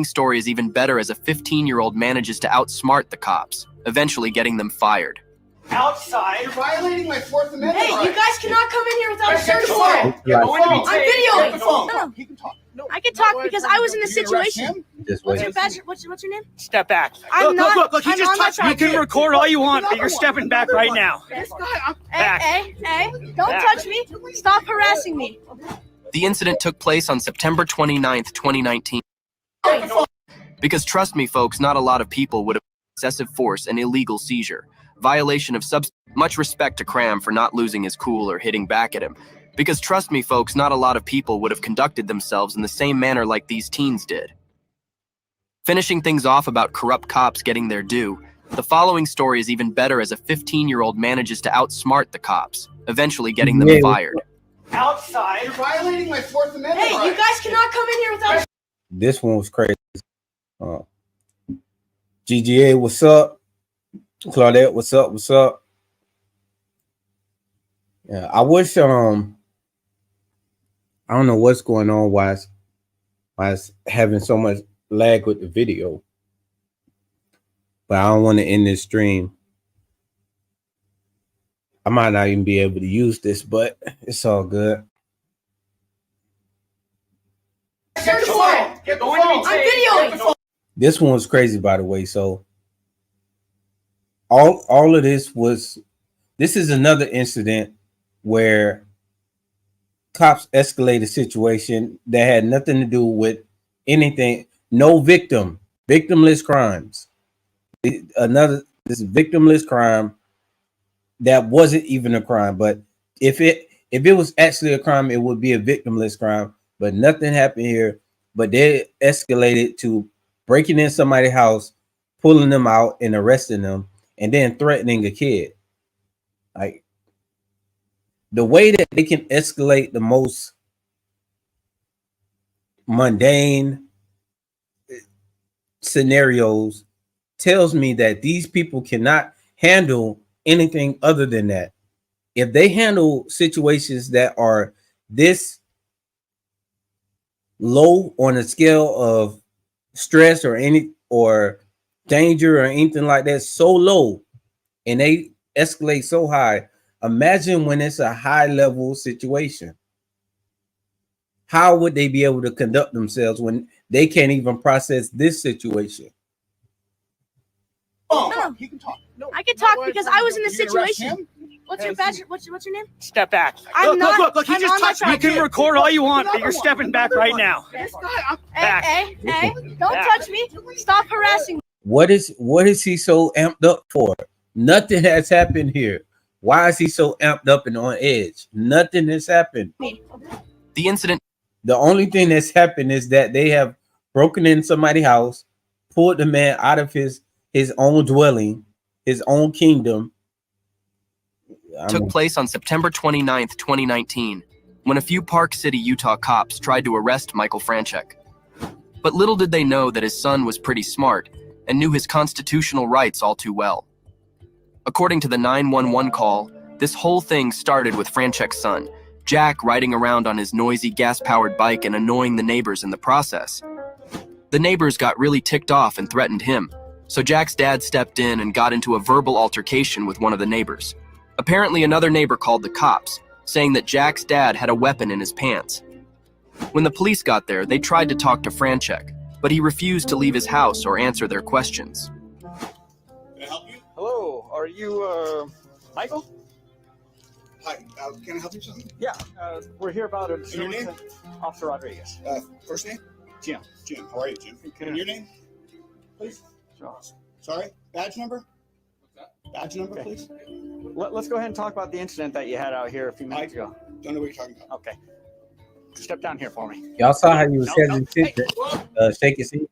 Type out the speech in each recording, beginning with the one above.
story is even better as a 15-year-old manages to outsmart the cops, eventually getting them fired. Outside, you're violating my Fourth Amendment. Hey, right. You guys cannot come in here without a search warrant. I'm videoing. No, he can talk. No, I can talk because I was in the situation. What's your badge? What's your name? Step back. Look, he just touched me. You can record all you want, but you're stepping back right now. This guy, hey, don't touch me. Stop harassing me. The incident took place on September 29th, 2019. Because trust me, folks, not a lot of people would have excessive force and illegal seizure. Violation of much respect to Cram for not losing his cool or hitting back at him. Because trust me, folks, not a lot of people would have conducted themselves in the same manner like these teens did. Finishing things off about corrupt cops getting their due, the following story is even better as a 15-year-old manages to outsmart the cops, eventually getting them fired. Outside, you're violating my Fourth Amendment. Hey, you guys cannot come in here without. This one was crazy. GGA, what's up? Claudette, what's up? What's up? Yeah, I wish I don't know what's going on, why it's having so much lag with the video. But I don't want to end this stream. I might not even be able to use this, but it's all good. Search warrant. I'm videoing. This one was crazy, by the way. So all of this is another incident where cops escalated a situation that had nothing to do with anything. No victimless crimes. This victimless crime that wasn't even a crime. But if it was actually a crime, it would be a victimless crime. But nothing happened here. But they escalated to breaking in somebody's house, pulling them out and arresting them, and then threatening a kid. Like, the way that they can escalate the most mundane scenarios tells me that these people cannot handle anything other than that. If they handle situations that are this low on a scale of stress or danger or anything like that, so low, and they escalate so high, imagine when it's a high level situation. How would they be able to conduct themselves when they can't even process this situation? No, he can talk. No, I can talk because I was in the situation. What's your badge? What's your name? Step back. Look, he just touched me. You can record all you want, but you're stepping back right now. This guy, hey, don't touch me. Stop harassing me. What is he so amped up for? Nothing has happened here. Why is he so amped up and on edge? Nothing has happened. The incident. The only thing that's happened is that they have broken in somebody's house, pulled the man out of his own dwelling, his own kingdom. Took place on September 29th, 2019, when a few Park City, Utah cops tried to arrest Michael Franchek. But little did they know that his son was pretty smart and knew his constitutional rights all too well. According to the 911 call, this whole thing started with Franchek's son, Jack, riding around on his noisy gas-powered bike and annoying the neighbors in the process. The neighbors got really ticked off and threatened him, so Jack's dad stepped in and got into a verbal altercation with one of the neighbors. Apparently, another neighbor called the cops, saying that Jack's dad had a weapon in his pants. When the police got there, they tried to talk to Franchek, but he refused to leave his house or answer their questions. Can I help you? Hello, are you, Michael? Hi, can I help you with something? Yeah, we're here about a Your name? Officer Rodriguez. First name? Jim. Jim. How are you, Jim? And your name? Please? Sure. Sorry? Badge number? Badge number, please? Let's go ahead and talk about the incident that you had out here a few minutes ago. Don't know what you're talking about. Okay. Step down here for me. Y'all saw how you was hesitant to shake his seat?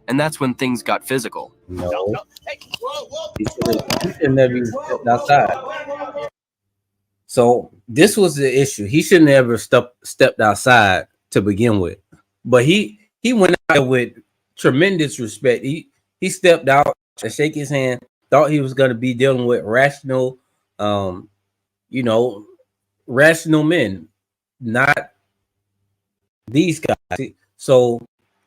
And that's when things got physical. No. Hey, He shouldn't have even stepped outside. So this was the issue. He shouldn't have ever stepped outside to begin with. But he went out with tremendous respect. He stepped out to shake his hand, thought he was going to be dealing with rational, rational men, not these guys. So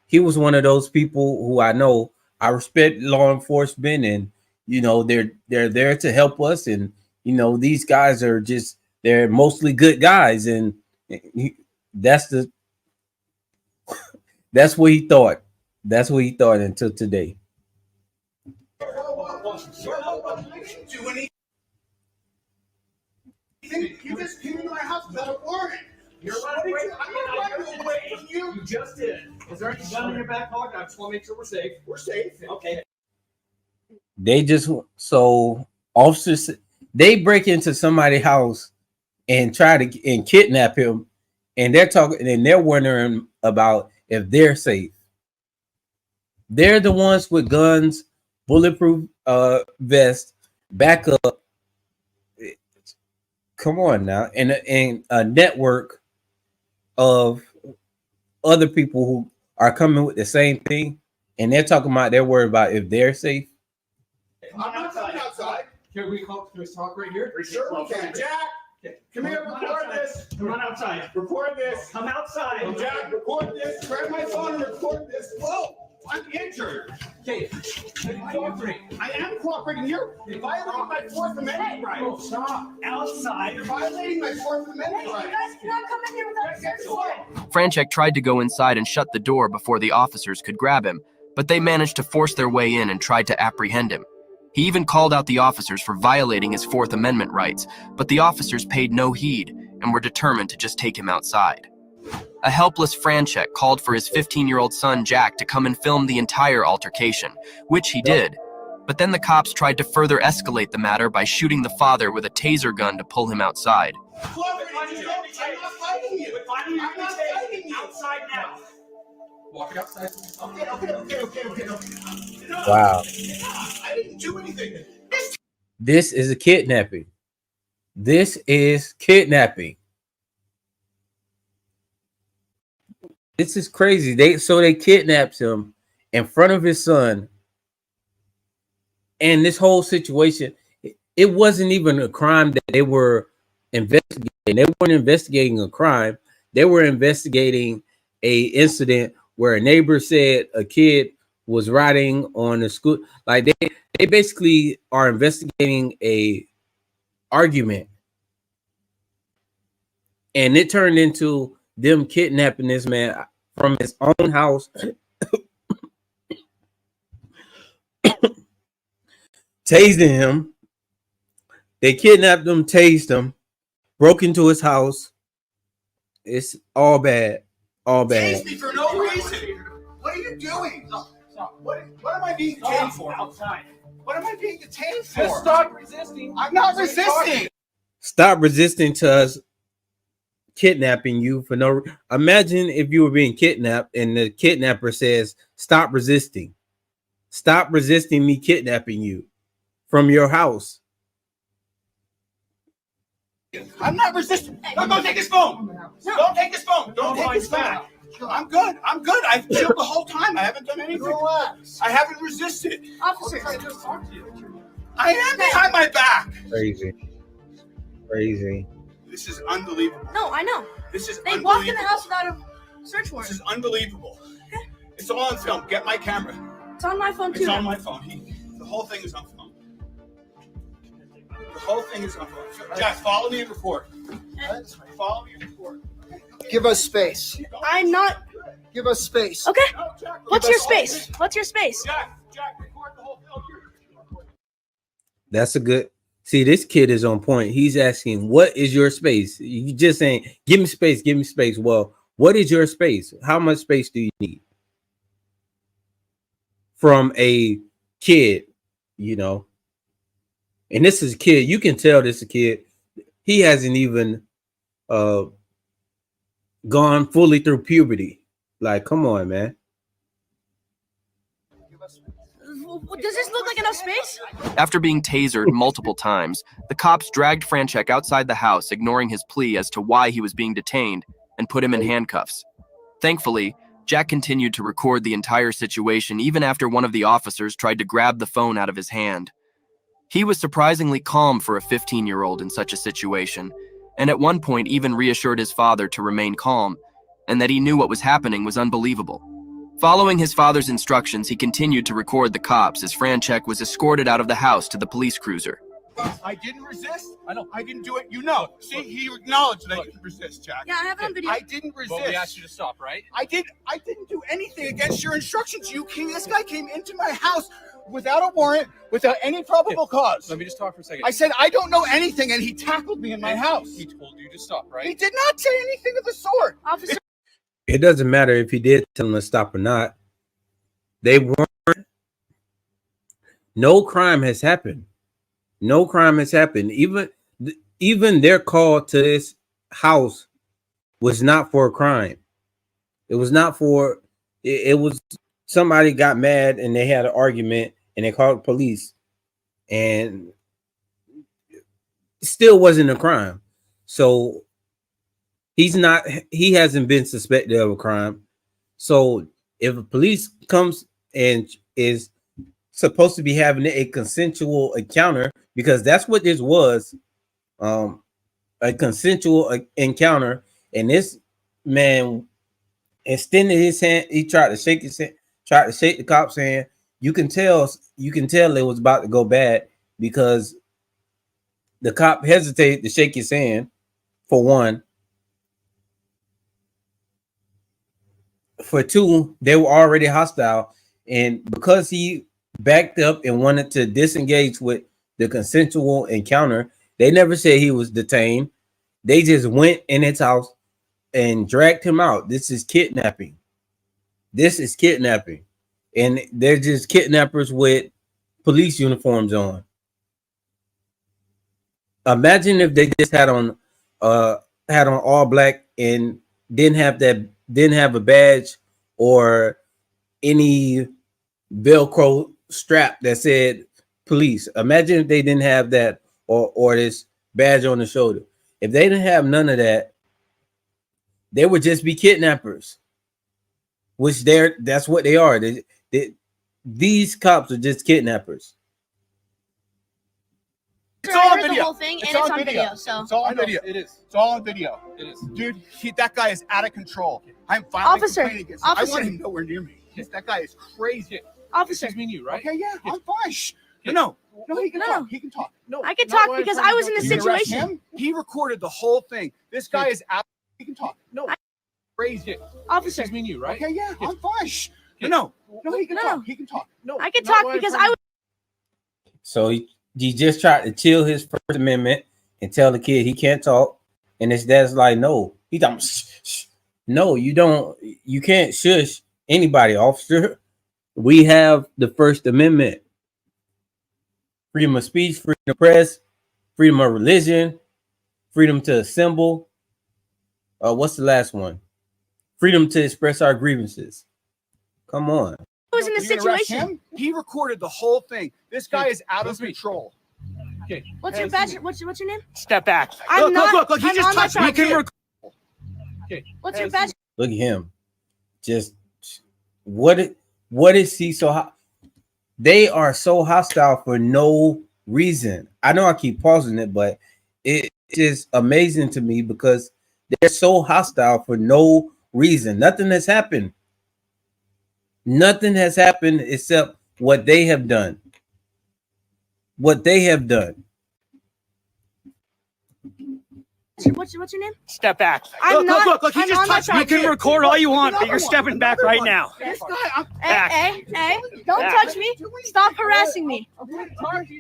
he was one of those people who I respect law enforcement, and they're there to help us, and these guys are they're mostly good guys, and that's what he thought. That's what he thought until today. You just came into my house without a warrant. You're running away from you. You just did. Is there any gun in your back pocket? I just want to make sure we're safe. We're safe. Okay. Officers, they break into somebody's house and try to kidnap him, and they're wondering about if they're safe. They're the ones with guns, bulletproof vests, backup. Come on now, and a network of other people who are coming with the same thing, and they're worried about if they're safe. I'm not coming outside. Can we talk right here? Sure we can. Jack, come here, record this. Come on outside. Record this. Come outside. Jack, record this. Grab my phone and record this. Whoa, I'm injured. Okay. I am cooperating. You're violating my Fourth Amendment right. Oh, stop. Outside. You're violating my Fourth Amendment right. You guys cannot come in here without a search warrant. Franchek tried to go inside and shut the door before the officers could grab him, but they managed to force their way in and tried to apprehend him. He even called out the officers for violating his Fourth Amendment rights, but the officers paid no heed and were determined to just take him outside. A helpless Franchek called for his 15-year-old son Jack to come and film the entire altercation, which he did. But then the cops tried to further escalate the matter by shooting the father with a taser gun to pull him outside. I'm not fighting you. I'm not fighting you. Outside now. Walk it outside. Okay. Wow. I didn't do anything. This is a kidnapping. This is kidnapping. This is crazy. They kidnapped him in front of his son. And this whole situation, it wasn't even a crime that they were investigating. They weren't investigating a crime. They were investigating a incident where a neighbor said a kid was riding on a scooter. Like they basically are investigating a argument. And it turned into them kidnapping this man from his own house, tasing him. They kidnapped him, tased him, broke into his house. It's all bad. All bad. Tase me for no reason. What are you doing? Stop. What am I being detained for? Outside. What am I being detained for? Just stop resisting. I'm not resisting. Stop resisting to us kidnapping you for no. Imagine if you were being kidnapped and the kidnapper says, "Stop resisting. Stop resisting me kidnapping you from your house." I'm not resisting. No, don't take his phone. No. Don't take his phone. Don't take his phone. I'm good. I've chilled the whole time. I haven't done anything. Relax. I haven't resisted. Officers. I am behind my back. Crazy. This is unbelievable. No, I know. This is They unbelievable. walked in the house without a search warrant. This is unbelievable. It's all on film. Get my camera. It's on my phone too. It's on my phone. The whole thing is on film. The whole thing is on film. Jack, follow me and record. Follow me and record. Give us space. I'm not. Give us space. Okay. No, Jack, What's your space? What's your space? Jack, record the whole film. That's a good. See, this kid is on point. He's asking, "What is your space?" You just saying, "Give me space, give me space." Well, what is your space? How much space do you need? From a kid, And this is a kid. You can tell this is a kid. He hasn't even gone fully through puberty. Like, come on, man. Does this look like enough space? After being tasered multiple times, the cops dragged Franchek outside the house, ignoring his plea as to why he was being detained, and put him in handcuffs. Thankfully, Jack continued to record the entire situation even after one of the officers tried to grab the phone out of his hand. He was surprisingly calm for a 15-year-old in such a situation, and at one point even reassured his father to remain calm, and that he knew what was happening was unbelievable. Following his father's instructions, he continued to record the cops as Franchek was escorted out of the house to the police cruiser. I didn't resist. I know. I didn't do it. You know. See, he acknowledged that I didn't resist, Jack. Yeah, I have it on video. I didn't resist. Well, we asked you to stop, right? I didn't do anything against your instructions. This guy came into my house without a warrant, without any probable cause. Let me just talk for a second. I said, I don't know anything, and he tackled me in my house. He told you to stop, right? He did not say anything of the sort. Officer, It doesn't matter if he did tell them to stop or not. They weren't. No crime has happened. No crime has happened. Even their call to this house was not for a crime. It was not for. It was somebody got mad and they had an argument and they called the police, and it still wasn't a crime. So he hasn't been suspected of a crime. So if the police comes and is supposed to be having a consensual encounter, because that's what this was, a consensual encounter, and this man extended his hand. He tried to shake his hand, tried to shake the cop's hand. You can tell it was about to go bad because the cop hesitated to shake his hand, for one. For two, they were already hostile, and because he backed up and wanted to disengage with the consensual encounter, they never said he was detained. They just went in his house and dragged him out. This is kidnapping. This is kidnapping, and they're just kidnappers with police uniforms on. Imagine if they just had on all black and didn't have a badge or any Velcro strap that said police. Imagine if they didn't have that or this badge on the shoulder. If they didn't have none of that, they would just be kidnappers, which that's what they are. These cops are just kidnappers. It's all on the video. whole thing, It's and it's on on video. video, so. It's all on video. It is. It's all on video. It is. Dude, that guy is out of control. I'm filing Officer, complaint against him. I officer. want him nowhere near me. That guy is crazy. Officer, Excuse me, you, right? Okay, yeah, I'm fine. Shh. No, he can No. talk. He can talk. No, I can not talk while because I'm I was in talking. the You arrest situation. him? He recorded the whole thing. This guy is out. He can talk. No, crazy. officer, Excuse me, you, right? Okay, yeah, I'm fine. Shh. No, he can No. talk. He can talk. No, I can not talk while I'm because talking. I was. So he just tried to chill his First Amendment and tell the kid he can't talk, and his dad's like, no, he don't. Shh. No, you don't. You can't shush anybody, officer. We have the First Amendment: freedom of speech, freedom of press, freedom of religion, freedom to assemble. What's the last one? Freedom to express our grievances. Come on. I was in the You gonna arrest situation. him? He recorded the whole thing. This guy is out of Listen to me. control. Okay. What's your badge? What's your name? Step back. I'm not. Look. He I'm just on my touched me. property. Okay. What's your badge? Look at him. Just what is he so they are so hostile for no reason. I know I keep pausing it, but it is amazing to me because they're so hostile for no reason. Nothing has happened. Nothing has happened except what they have done. What they have done. What's your name? Step back. I'm not. Look. He I'm just on my touched me. You can record all you want, but you're stepping back right now. This guy, I'm Back. Hey, don't touch me. Stop harassing me.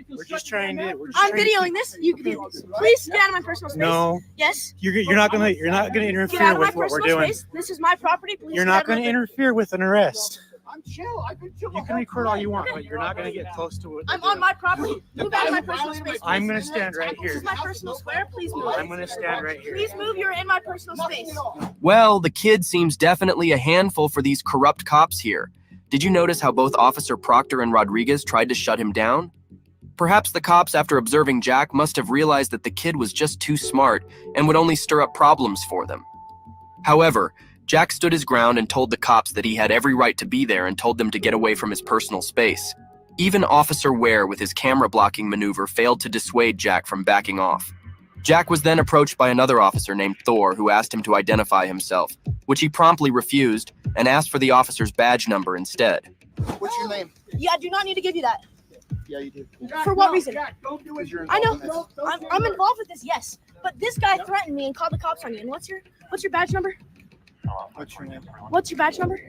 We're just trying to. I'm videoing this. You can do this. Please get out of my personal space. No, Yes. you're not gonna Get out interfere of my with what we're personal doing. space. This is my property. Please. You're get out not of my gonna interfere with an arrest. I'm chill. I've been chill. You can record all you want, but you're not gonna get close to it. I'm on my property. Move out of my personal space. I'm please. gonna stand right This is here. my personal square. Please move. I'm gonna stand right here. Please move. You're in my personal space. Well, the kid seems definitely a handful for these corrupt cops here. Did you notice how both Officer Proctor and Rodriguez tried to shut him down? Perhaps the cops, after observing Jack, must have realized that the kid was just too smart and would only stir up problems for them. However, Jack stood his ground and told the cops that he had every right to be there and told them to get away from his personal space. Even Officer Ware, with his camera-blocking maneuver, failed to dissuade Jack from backing off. Jack was then approached by another officer named Thor, who asked him to identify himself, which he promptly refused and asked for the officer's badge number instead. What's your name? Yeah, I do not need to give you that. Yeah, you do. For what reason? Don't do it. I know. I'm involved with this, yes. But this guy threatened me and called the cops on you. And what's your badge number? What's your name? What's your badge number?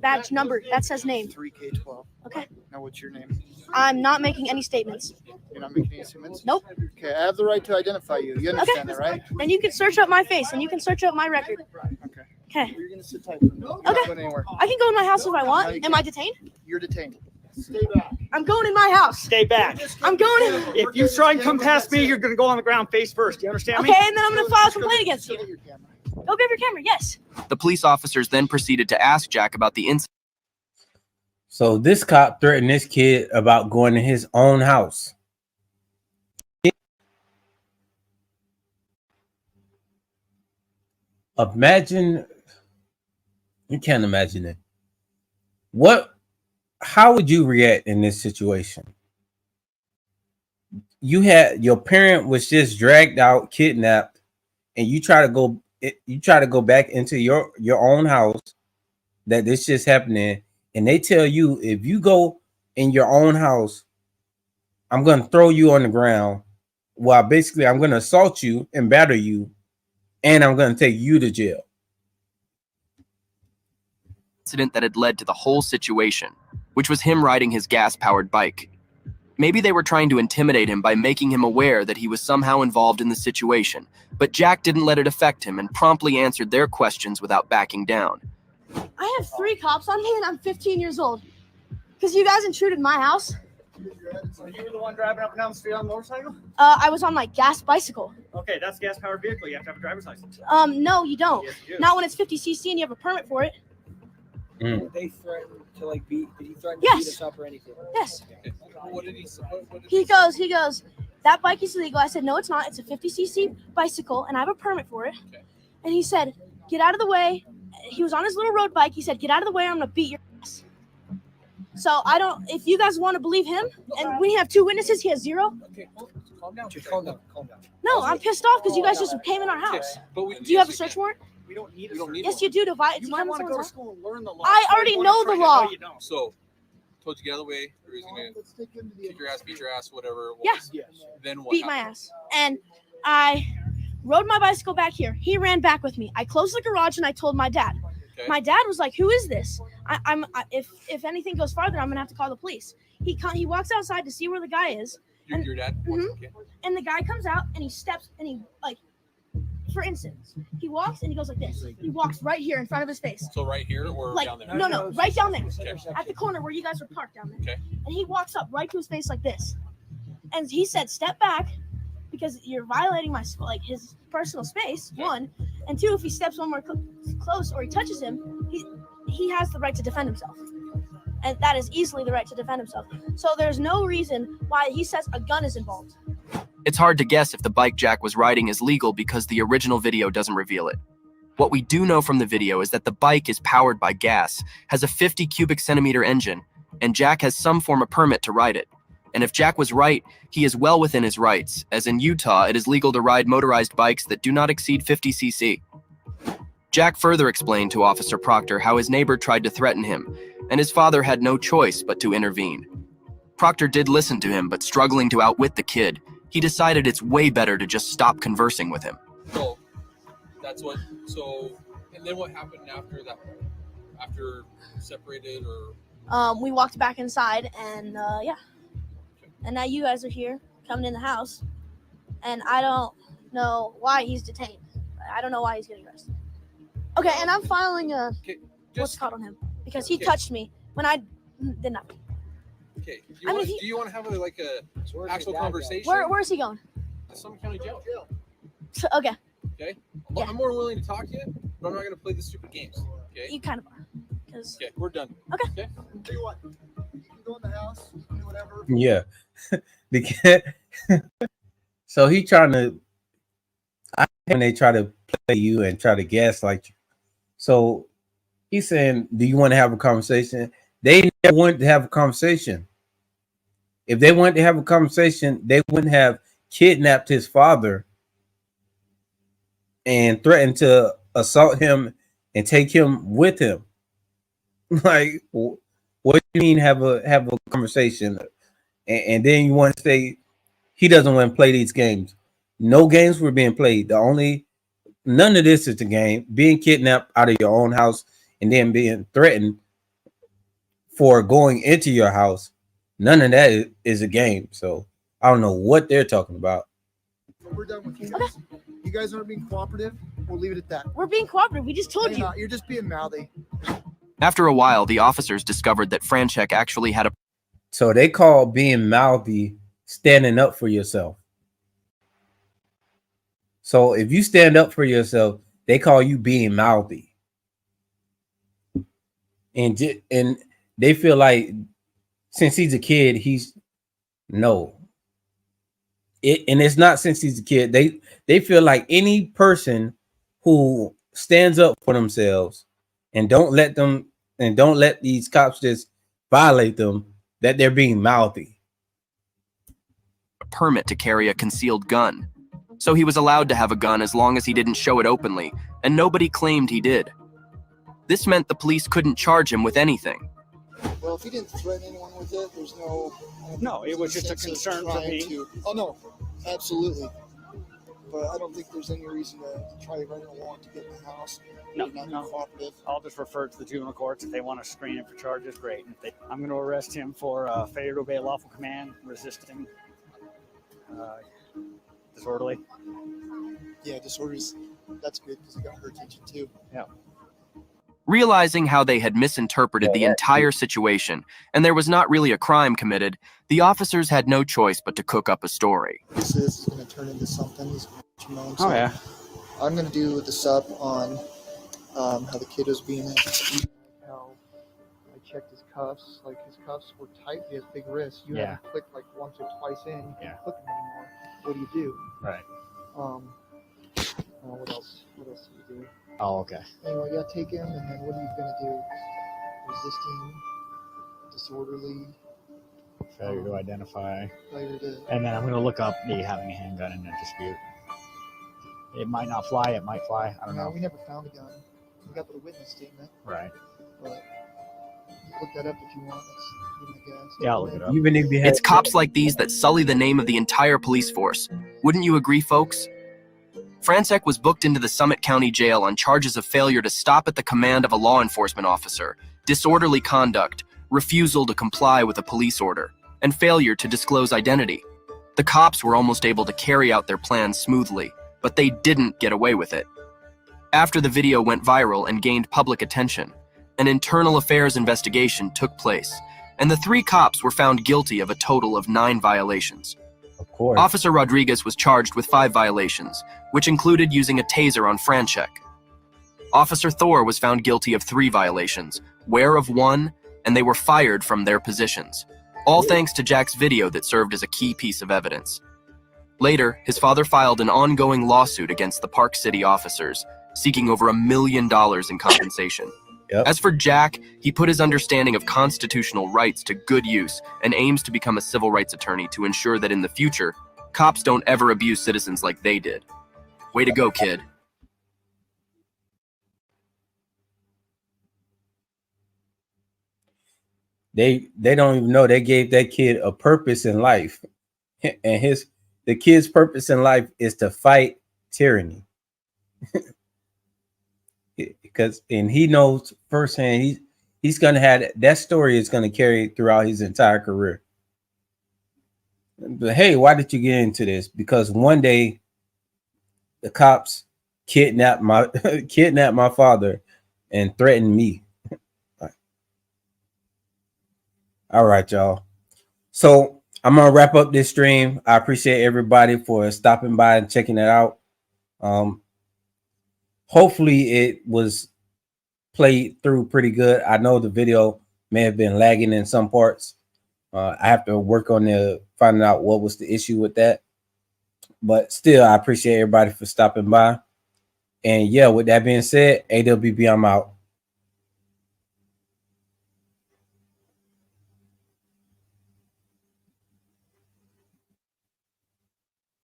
Badge number. That says name. 3K12. Okay. Now, what's your name? I'm not making any statements. You're not making any statements? Nope. Okay, I have the right to identify you. You understand that, right? Then you can search up my face and you can search up my record. Okay. Okay. You're gonna sit tight. Not going anywhere. I can go in my house if I want. Am I detained? You're detained. Stay back. I'm going in my house. Stay back. I'm going in. If you try and come past me, you're gonna go on the ground face first. You understand me? Okay, and then I'm gonna file a complaint against you. Get your camera. Go grab your camera. Yes. The police officers then proceeded to ask Jack about the incident. So this cop threatened this kid about going to his own house. Imagine, you can't imagine it. How would you react in this situation? You had your parent was just dragged out, kidnapped, and you try to go back into your own house that this just happening, and they tell you if you go in your own house, I'm gonna throw you on the ground. Well, basically, I'm gonna assault you and batter you, and I'm gonna take you to jail. Incident that had led to the whole situation, which was him riding his gas-powered bike. Maybe they were trying to intimidate him by making him aware that he was somehow involved in the situation, but Jack didn't let it affect him and promptly answered their questions without backing down. I have 3 cops on me and I'm 15 years old. Because you guys intruded my house. So you were the one driving up and down the street on a motorcycle? I was on my gas bicycle. Okay, that's a gas-powered vehicle. You have to have a driver's license. No, you don't. Yes, you do. Not when it's 50cc and you have a permit for it. They threatened to did he threaten to Yes. beat us up or anything? Yes. What did he say? He goes, that bike is illegal. I said, no, it's not. It's a 50cc bicycle and I have a permit for it. Okay. And he said, get out of the way. He was on his little road bike. He said, get out of the way or I'm going to beat your ass. So if you guys want to believe him, and we have 2 witnesses, he has 0. Okay, calm down. Calm down. No, I'm pissed off because you guys just came in our house. But we, Do you have a search warrant? We don't need Yes, you do. You might want to go to school and learn the law. I already know the law. So, told you get out of the way, or he's gonna Let's take him to the kick your ass, beat your ass, whatever. Yeah. Then what? Beat my happened? ass. And I rode my bicycle back here. He ran back with me. I closed the garage and I told my dad. Okay. My dad was like, "Who is this? If anything goes farther, I'm gonna have to call the police." He walks outside to see where the guy is, Your dad. Mhm. Okay. and the guy comes out and he steps and he for instance, he walks and he goes like this. He walks right here in front of his face. So right here or Like down there? no, right down there, Okay. at the corner where you guys were parked down there. Okay. And he walks up right to his face like this, and he said, "Step back, because you're violating his personal space." Okay. 1, and 2, if he steps one more close or he touches him, he has the right to defend himself, and that is easily the right to defend himself. So there's no reason why he says a gun is involved. It's hard to guess if the bike Jack was riding is legal because the original video doesn't reveal it. What we do know from the video is that the bike is powered by gas, has a 50 cubic centimeter engine, and Jack has some form of permit to ride it. And if Jack was right, he is well within his rights, as in Utah, it is legal to ride motorized bikes that do not exceed 50cc. Jack further explained to Officer Proctor how his neighbor tried to threaten him, and his father had no choice but to intervene. Proctor did listen to him, but struggling to outwit the kid, he decided it's way better to just stop conversing with him. So that's what. So and then what happened after that? After separated or? We walked back inside, and yeah. And now you guys are here, coming in the house, and I don't know why he's detained. I don't know why he's getting arrested. Okay, and I'm filing a what's called on him because he touched me when I did nothing. Okay. Do you want to have a actual conversation? Where is he going? Some county jail. Okay, Okay. Yeah. I'm more willing to talk to you, but I'm not gonna play the stupid games. Okay. you kind of are. Because Okay. We're done. Okay. Okay. Tell you what, you can go in the house, you can do whatever. Yeah. The kid. So he trying to. When they try to play you and try to gaslight you, So he's saying, do you want to have a conversation? They never wanted to have a conversation. If they wanted to have a conversation, they wouldn't have kidnapped his father and threatened to assault him and take him with him. Like, what do you mean have a conversation? And then you want to say he doesn't want to play these games. No games were being played. None of this is the game. Being kidnapped out of your own house and then being threatened for going into your house, none of that is a game. So I don't know what they're talking about. We're done with you guys. You guys aren't being cooperative. We'll leave it at that. We're being cooperative. We just told you. You're just being mouthy. After a while, the officers discovered that Franchek actually had a... So they call being mouthy standing up for yourself. So if you stand up for yourself, they call you being mouthy. And they feel like since he's a kid, and it's not since he's a kid. They feel like any person who stands up for themselves and don't let these cops just violate them, that they're being mouthy. permit to carry a concealed gun. So he was allowed to have a gun as long as he didn't show it openly, and nobody claimed he did. This meant the police couldn't charge him with anything. Well, if he didn't threaten anyone with it, there's no... No, it was just a concern for me. Oh, no, absolutely. But I don't think there's any reason to try to run a warrant to get in the house. No, Not no. cooperative. I'll just refer it to the juvenile courts. If they want to screen him for charges, great. I'm going to arrest him for failure to obey lawful command, resisting, disorderly. Yeah, disorders, that's good because it got her attention too. Yeah. Realizing how they had misinterpreted the entire situation, and there was not really a crime committed, the officers had no choice but to cook up a story. This is going to turn into something. He's going to know himself. Oh, yeah. I'm going to do the sub on how the kid was being how I checked his cuffs. Like his cuffs were tight. He has big wrists. You haven't clicked like once or twice in. You can't click them anymore. What do you do? Right. What else? What else do you do? Oh, okay. Anyway, yeah, take him, and then what are you gonna do? Resisting, disorderly, Failure to identify. failure to. And then I'm going to look up the having a handgun in a dispute. It might not fly. It might fly. I don't know. We never found a gun. We got the witness statement, Right. but look that up if you want. Let's give him a guess. Yeah, I'll look it up. Even if you had It's cops like these that sully the name of the entire police force. Wouldn't you agree, folks? Franchek was booked into the Summit County Jail on charges of failure to stop at the command of a law enforcement officer, disorderly conduct, refusal to comply with a police order, and failure to disclose identity. The cops were almost able to carry out their plan smoothly, but they didn't get away with it. After the video went viral and gained public attention, an internal affairs investigation took place, and the 3 cops were found guilty of a total of 9 violations. of course. Officer Rodriguez was charged with 5 violations, which included using a taser on Franchek. Officer Thor was found guilty of 3 violations, aware of 1, and they were fired from their positions, all thanks to Jack's video that served as a key piece of evidence. Later, his father filed an ongoing lawsuit against the Park City officers, seeking over $1 million in compensation. Yep. As for Jack, he put his understanding of constitutional rights to good use and aims to become a civil rights attorney to ensure that in the future, cops don't ever abuse citizens like they did. Way to go, kid. They don't even know they gave that kid a purpose in life. And the kid's purpose in life is to fight tyranny. And he knows firsthand he's gonna have that story is gonna carry throughout his entire career. But hey, why did you get into this? Because one day the cops kidnapped my father and threatened me. All right, y'all. So I'm gonna wrap up this stream. I appreciate everybody for stopping by and checking it out. Hopefully it was played through pretty good. I know the video may have been lagging in some parts. I have to work on finding out what was the issue with that. But still, I appreciate everybody for stopping by. And yeah, with that being said, AWB, I'm out.